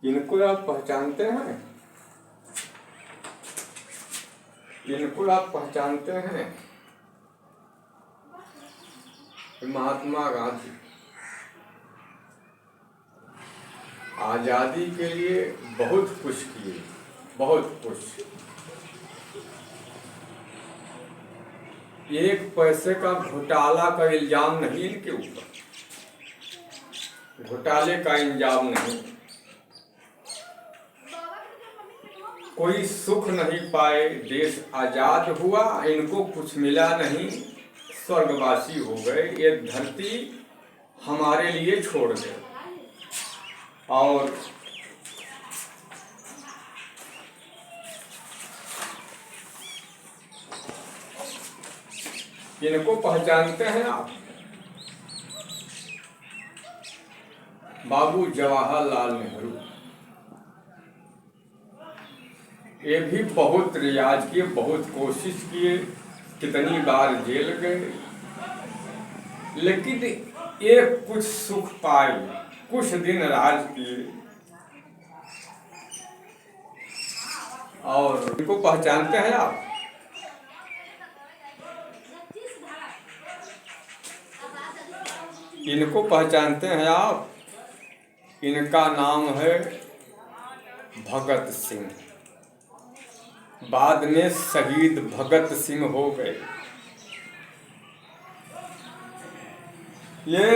इनको आप पहचानते हैं? इनको आप पहचानते हैं? महात्मा गांधी आज़ादी के लिए बहुत कुछ किए, बहुत कुछ। एक पैसे का घोटाला का इल्जाम नहीं इनके ऊपर, घोटाले का इल्जाम नहीं। कोई सुख नहीं पाए, देश आजाद हुआ, इनको कुछ मिला नहीं, स्वर्गवासी हो गए, ये धरती हमारे लिए छोड़ गए। और इनको पहचानते हैं आप? बाबू जवाहरलाल नेहरू, ये भी बहुत रियाज किए, बहुत कोशिश किए, कितनी बार जेल गए, लेकिन ये कुछ सुख पाए, कुछ दिन राज किए। और इनको पहचानते हैं आप? इनको पहचानते हैं आप? इनका नाम है भगत सिंह। बाद में शहीद भगत सिंह हो गए। ये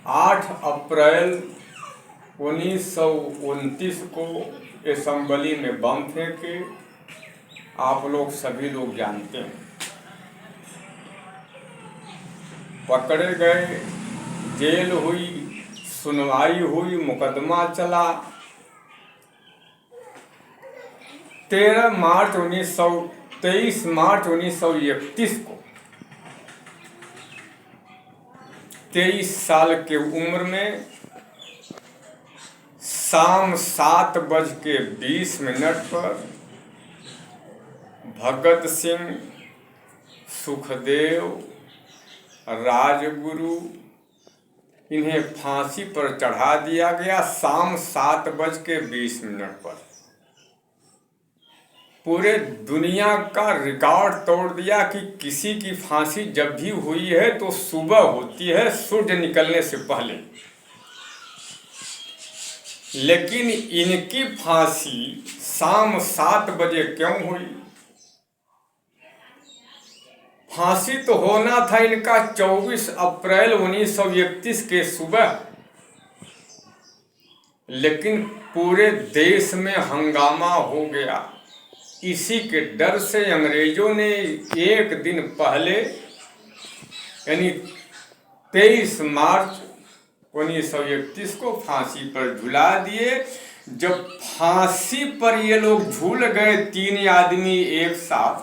8 अप्रैल 1929 को असेंबली में बम फेंके, आप लोग सभी लोग जानते हैं। पकड़े गए, जेल हुई, सुनवाई हुई, मुकदमा चला। 23 मार्च 1931 को 23 साल के उम्र में शाम 7:20 पर भगत सिंह, सुखदेव, राजगुरु, इन्हें फांसी पर चढ़ा दिया गया शाम 7:20 पर। पूरे दुनिया का रिकॉर्ड तोड़ दिया कि किसी की फांसी जब भी हुई है तो सुबह होती है, सूर्य निकलने से पहले। लेकिन इनकी फांसी शाम 7 बजे क्यों हुई? फांसी तो होना था इनका 24 अप्रैल 1931 के सुबह, लेकिन पूरे देश में हंगामा हो गया। इसी के डर से अंग्रेजों ने एक दिन पहले यानी 23 मार्च 1931 को फांसी पर झुला दिए। जब फांसी पर ये लोग झूल गए 3 आदमी एक साथ,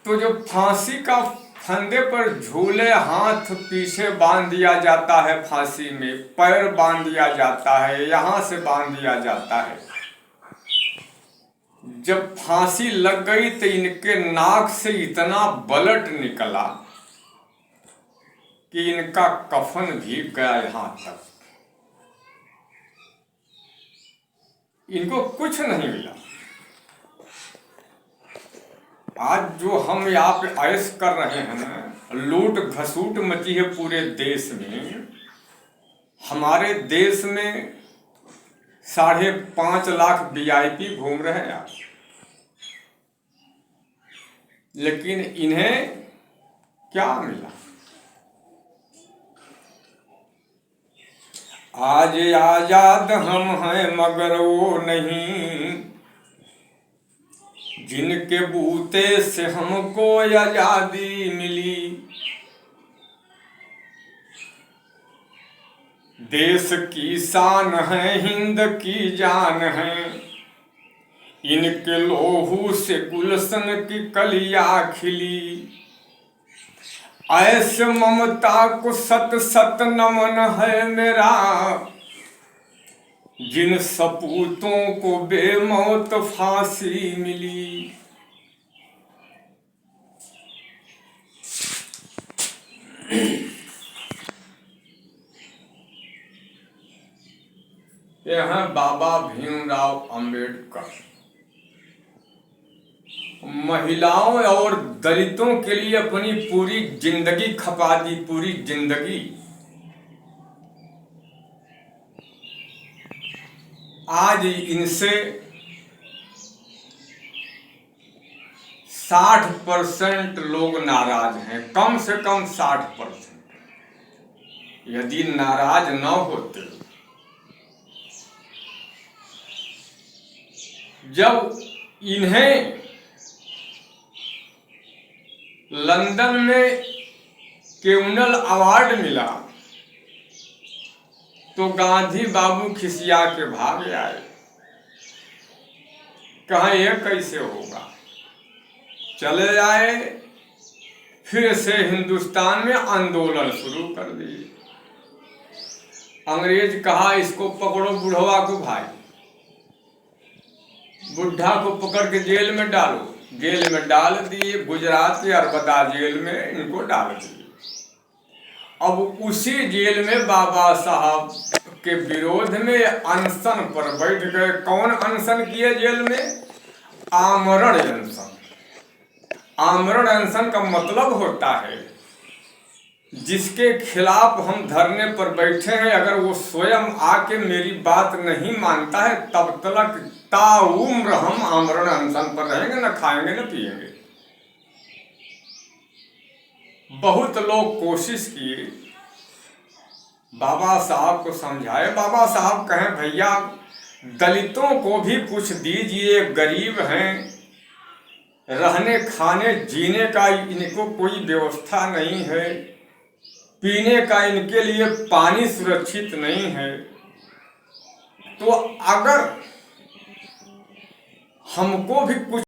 तो जब फांसी का फंदे पर झूले, हाथ पीछे बांध दिया जाता है, फांसी में पैर बांध दिया जाता है, यहाँ से बांध दिया जाता है। जब फांसी लग गई तो इनके नाक से इतना ब्लड निकला कि इनका कफन भीग गया यहाँ तक। इनको कुछ नहीं मिला। आज जो हम यहाँ पे ऐश कर रहे हैं ना, लूट घसूट मची है पूरे देश में। हमारे देश में 5.5 लाख VIP घूम रहे हैं आज, लेकिन इन्हें क्या मिला? आज आजाद हम हैं मगर वो नहीं, जिनके बूते से हमको आजादी मिली। देश की शान है, हिंद की जान है, इनके लोहू से गुलशन की कलियां खिली। ऐसे ममता को सत सत नमन है मेरा, जिन सपूतों को बेमौत फांसी मिली। ये हैं बाबा भीमराव अंबेडकर। महिलाओं और दलितों के लिए अपनी पूरी जिंदगी खपा दी, पूरी जिंदगी। आज इनसे 60% लोग नाराज हैं, कम से कम 60%। यदि नाराज न होते, जब इन्हें लंदन में केवनल अवार्ड मिला तो गांधी बाबू खिसिया के भाग आए, कहा यह कैसे होगा। चले आए, फिर से हिंदुस्तान में आंदोलन शुरू कर दिए। अंग्रेज कहा इसको पकड़ो बुढ़वा को भाई, बुढ़ा को पकड़ के जेल में डालो। जेल में डाल दिए, गुजरात के अरबदा जेल में इनको डाल दिए। अब उसी जेल में बाबा साहब के विरोध में अनशन पर बैठ गए। कौन अनशन किए जेल में? आमरण अनशन। आमरण अनशन का मतलब होता है जिसके खिलाफ हम धरने पर बैठे हैं, अगर वो स्वयं आके मेरी बात नहीं मानता है तब तक ताउम्र हम आमरण अनशन पर रहेंगे, न खाएंगे न पिएंगे। बहुत लोग कोशिश किए, बाबा साहब को समझाए। बाबा साहब कहें भैया दलितों को भी कुछ दीजिए, गरीब हैं, रहने खाने जीने का इनको कोई व्यवस्था नहीं है, पीने का इनके लिए पानी सुरक्षित नहीं है। तो अगर हमको भी कुछ